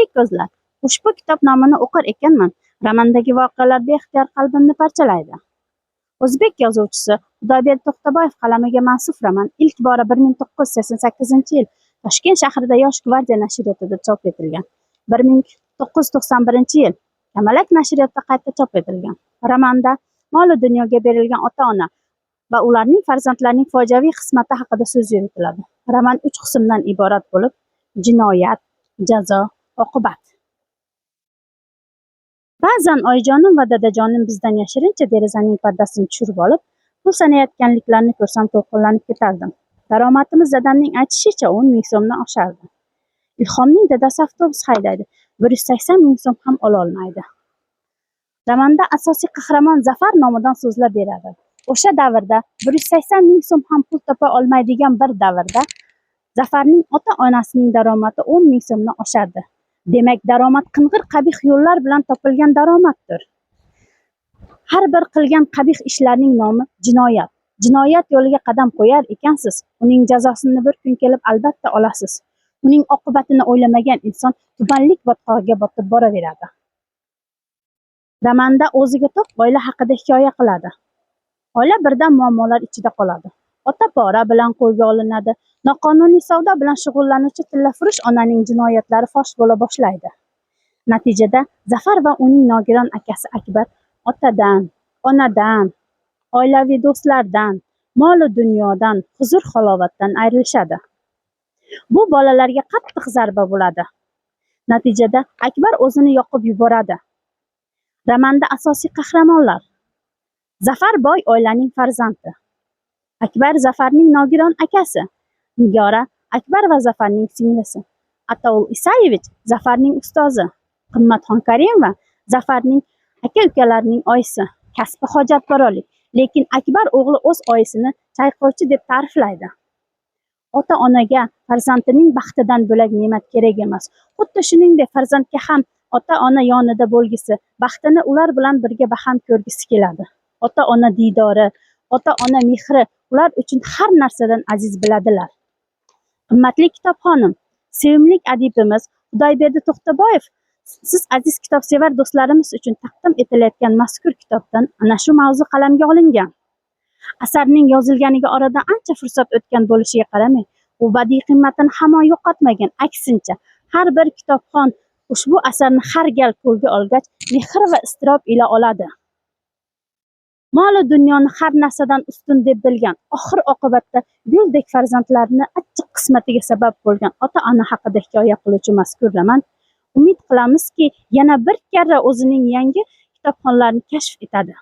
Qadrli ko'zlar, ushbu kitob nomini o'qir ekanman, romandagi voqealar beixtiyor qalbimni parchalaydi. O'zbek yozuvchisi Xudoyberdi To'xtaboyev qalamiga mansub roman ilk bora 1988-yil Toshkent shahrida Yosh gvardiya nashriyotida chop etilgan. 1991-yil Kamalak nashriyotida qayta chop etilgan. Romanda mol dunyoga berilgan ota-ona va ularning farzandlarining fojiaviy qismati haqida so'z yuritiladi. Roman 3 qismdan iborat bo'lib, jinoyat, jazo, oqibat. Ba'zan oyijonim va dadajonim bizdan yashirincha derazaning pardasini tushirib olib, pul sanayotganliklarini ko'rsam to'lqinlanib ketardim. Daromadimiz dadamning aytishicha 10 ming so'mdan oshardi. Ilhomning dadasi avtobus haydaydi, 180 ming so'm ham ola olmaydi. Romanda asosiy qahramon Zafar nomidan so'zlab beradi. O'sha davrda 180 ming so'm ham pul topa olmaydigan bir davrda Zafarning ota-onasining daromadi 10 ming so'mdan oshardi. Demak, daromad qing'ir qabih yo'llar bilan topilgan daromaddir. Har bir qilgan qabih ishlarning nomi jinoyat. Jinoyat yo'liga qadam qo'yar ekansiz, uning jazosini bir kun kelib albatta olasiz. Uning oqibatini o'ylamagan inson tubanlik botqog'iga botib boraveradi. Romanda o'ziga to'q oila haqida hikoya qiladi. Oila birdan muammolar ichida qoladi. Ota pora bilan qo'lga olinadi. Noqonuniy savdo bilan shug'ullanuvchi tillafurush onaning jinoyatlari fosh bo'la boshlaydi. Natijada Zafar va uning nogiron akasi Akbar otadan, onadan, oilaviy do'stlardan, mol dunyodan, huzur halovatdan ayrilishadi. Bu bolalarga qattiq zarba bo'ladi. Natijada Akbar o'zini yoqib yuboradi. Romanda asosiy qahramonlar: Zafar boy oilaning farzandi. Akbar Zafarning nogiron akasi. Nigora Akbar va Zafarning singlisi. Ataul Isayevich Zafarning ustozi. Qimmatxon Karimova Zafarning aka-ukalarining oyisi. Kasbi hojatbarolik. Lekin Akbar o'g'li o'z oyisini chayqovchi deb ta'riflaydi. Ota-onaga farzandining baxtidan bo'lak ne'mat kerak emas. Xuddi shuningdek farzandga ham ota-ona yonida bo'lgisi, baxtini ular bilan birga baham ko'rgisi keladi. Ota-ona diydori, ota-ona mehri ular uchun har narsadan aziz biladilar. Qimmatli kitobxonim, sevimli adibimiz Xudoyberdi To'xtaboyev siz aziz kitobsevar do'stlarimiz uchun taqdim etilayotgan mazkur kitobdan ana shu mavzu qalamga olingan. Asarning yozilganiga oradan ancha fursat o'tgan bo'lishiga qaramay, u badiiy qiymatini hamon yo'qotmagan. Aksincha, har bir kitobxon ushbu asarni har gal qo'lga olgach, mehr va iztirob ila oladi. Mol-u dunyoni har narsadan ustun deb bilgan, oxir-oqibatda guldek farzandlarini achchiq qismatiga sabab bo'lgan ota-ona haqida hikoya qiluvchi mazkur roman, umid qilamizki, yana bir karra o'zining yangi kitobxonlarini kashf etadi.